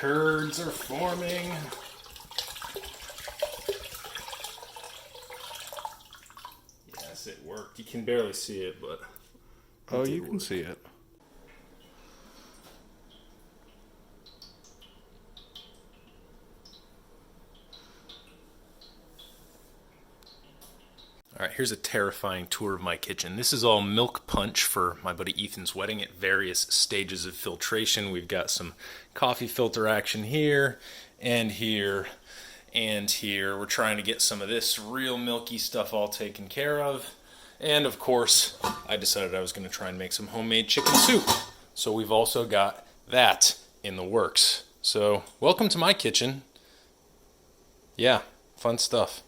curds are forming. Yes, it worked. You can barely see it, but... Oh, you can see it. All right, here's a terrifying tour of my kitchen. This is all milk punch for my buddy Ethan's wedding at various stages of filtration. We've got some coffee filter action here and here and here. We're trying to get some of this real milky stuff all taken care of. And of course, I decided I was going to try and make some homemade chicken soup. So we've also got that in the works. So welcome to my kitchen. Yeah, fun stuff.